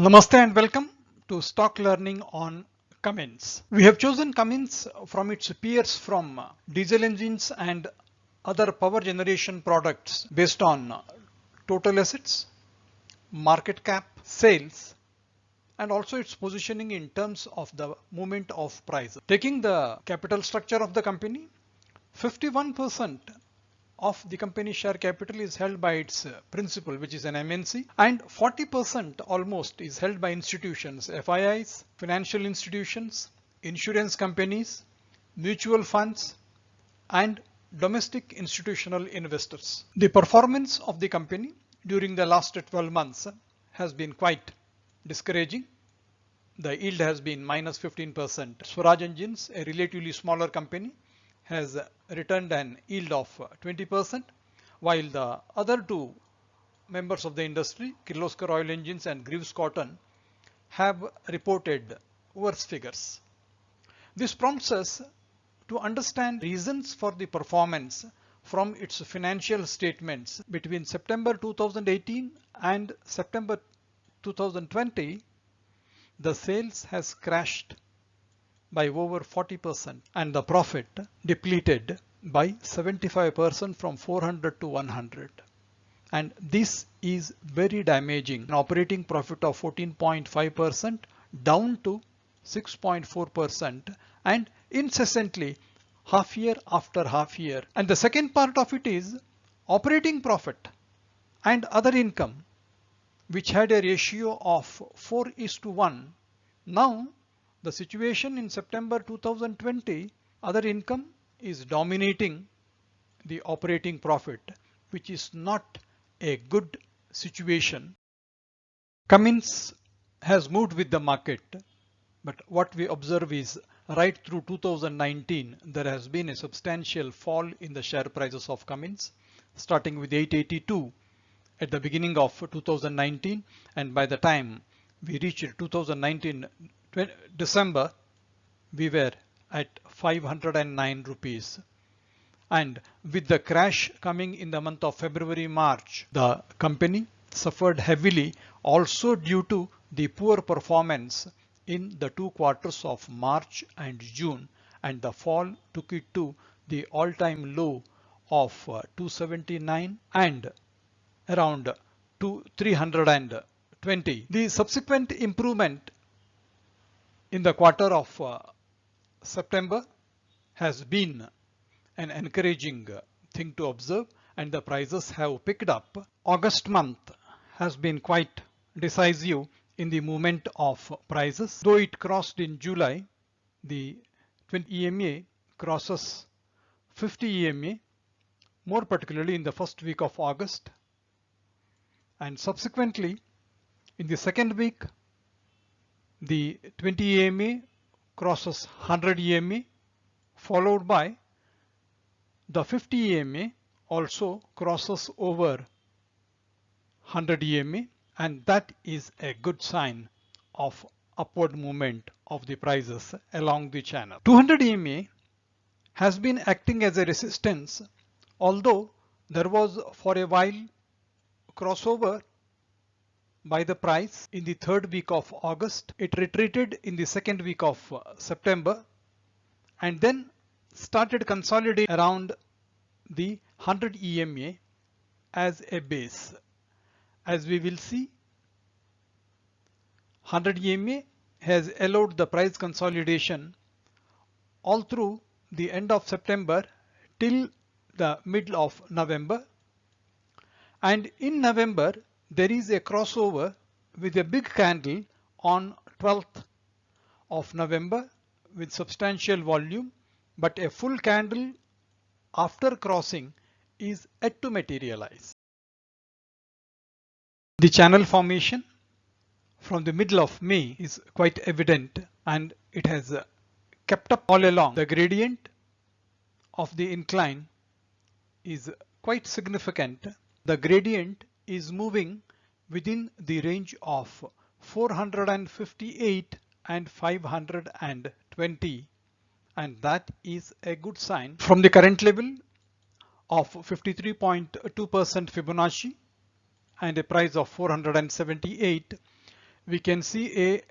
Namaste and welcome to Stock Learning on Cummins. We have chosen Cummins from its peers from diesel engines and other power generation products based on total assets, market cap, sales, and also its positioning in terms of the movement of price. Taking the capital structure of the company, 51% of the company share capital is held by its principal, which is an MNC, and 40% almost is held by institutions, FIIs, financial institutions, insurance companies, mutual funds, and domestic institutional investors. The performance of the company during the last 12 months has been quite discouraging. The yield has been minus 15%. Swaraj Engines, a relatively smaller company, has returned an yield of 20%, while the other two members of the industry, Kirloskar Oil Engines and Greaves Cotton, have reported worse figures. This prompts us to understand reasons for the performance from its financial statements between September 2018 and September 2020. The sales has crashed by over 40% and the profit depleted by 75% from 400 to 100. And this is very damaging. An operating profit of 14.5% down to 6.4% and incessantly half year after half year. And the second part of it is operating profit and other income, which had a ratio of 4:1. Now the situation in September 2020, other income is dominating the operating profit, which is not a good situation. Cummins has moved with the market, but what we observe is right through 2019, there has been a substantial fall in the share prices of Cummins, starting with 882 at the beginning of 2019, and by the time we reached 2019 December, we were at 509 rupees. And with the crash coming in the month of February, March, the company suffered heavily also due to the poor performance in the 2 quarters of March and June, and the fall took it to the all-time low of 279 and around 320. The subsequent improvement in the quarter of September has been an encouraging thing to observe, and the prices have picked up. August month has been quite decisive in the movement of prices. Though it crossed in July, the 20 EMA crosses 50 EMA, more particularly in the first week of August. And subsequently, in the second week, the 20 EMA crosses 100 EMA, followed by the 50 EMA also crosses over 100 EMA, and that is a good sign of upward movement of the prices along the channel. 200 EMA has been acting as a resistance, although there was for a while crossover by the price in the third week of August. It retreated in the second week of September and then started consolidating around the 100 EMA as a base. As we will see, 100 EMA has allowed the price consolidation all through the end of September till the middle of November. And in November, there is a crossover with a big candle on 12th of November with substantial volume, but a full candle after crossing is yet to materialize. The channel formation from the middle of May is quite evident, and it has kept up all along. The gradient of the incline is quite significant. The gradient is moving within the range of 458 and 520, and that is a good sign. From the current level of 53.2% Fibonacci and a price of 478, we can see a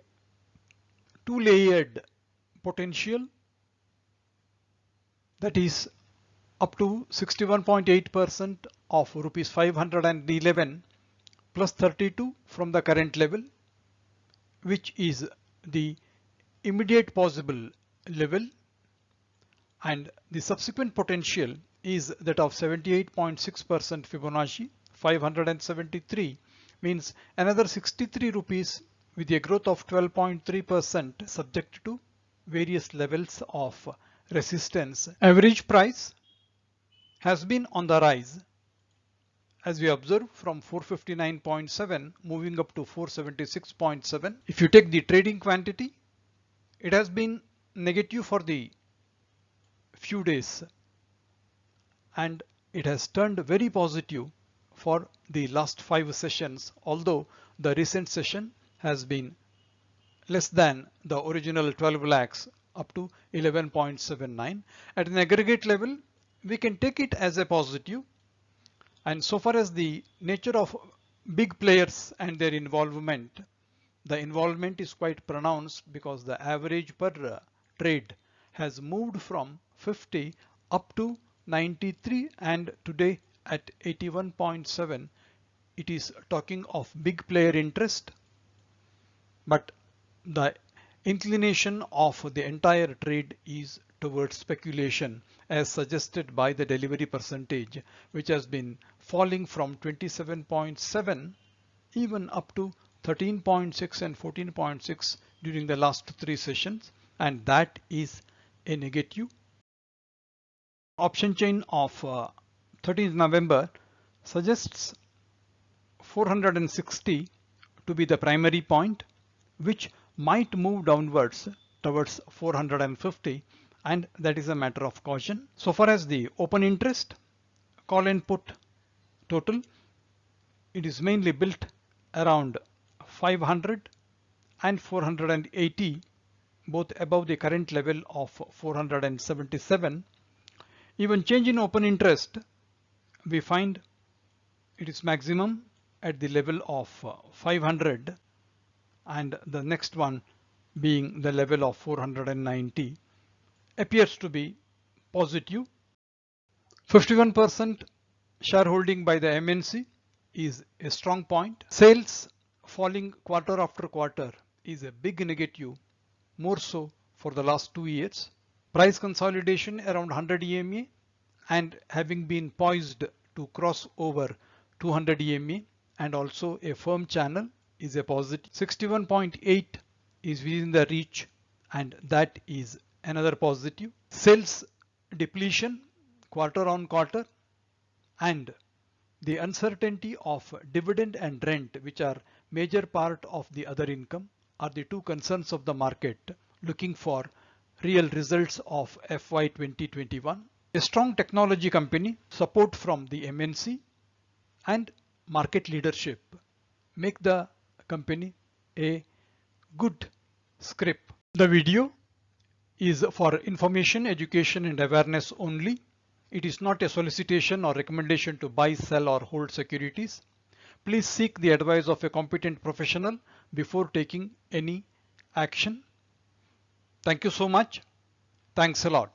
two-layered potential, that is up to 61.8% of rupees 511 plus 32 from the current level, which is the immediate possible level, and the subsequent potential is that of 78.6% Fibonacci. 573 means another 63 rupees with a growth of 12.3% subject to various levels of resistance. Average price has been on the rise, as we observe, from 459.7 moving up to 476.7. If you take the trading quantity, it has been negative for the few days and it has turned very positive for the last 5 sessions, although the recent session has been less than the original 12 lakhs up to 11.79. At an aggregate level, we can take it as a positive. And so far as the nature of big players and their involvement, the involvement is quite pronounced because the average per trade has moved from 50 up to 93, and today at 81.7 it is talking of big player interest, but the inclination of the entire trade is towards speculation, as suggested by the delivery percentage, which has been falling from 27.7 even up to 13.6 and 14.6 during the last 3 sessions, and that is a negative. Option chain of 13th November suggests 460 to be the primary point, which might move downwards towards 450, and that is a matter of caution. So far as the open interest, call and put total, it is mainly built around 500 and 480, both above the current level of 477. Even change in open interest, we find it is maximum at the level of 500, and the next one being the level of 490 appears to be positive. 51% shareholding by the MNC is a strong point. Sales falling quarter after quarter is a big negative, more so for the last 2 years. Price consolidation around 100 EMA and having been poised to cross over 200 EMA and also a firm channel is a positive. 61.8 is within the reach, and that is another positive. Sales depletion quarter on quarter and the uncertainty of dividend and rent, which are major part of the other income, are the two concerns of the market looking for real results of FY 2021. A strong technology company, support from the MNC and market leadership make the company a good script. The video is for information, education and awareness only. It is not a solicitation or recommendation to buy, sell or hold securities. Please seek the advice of a competent professional before taking any action. Thank you so much. Thanks a lot.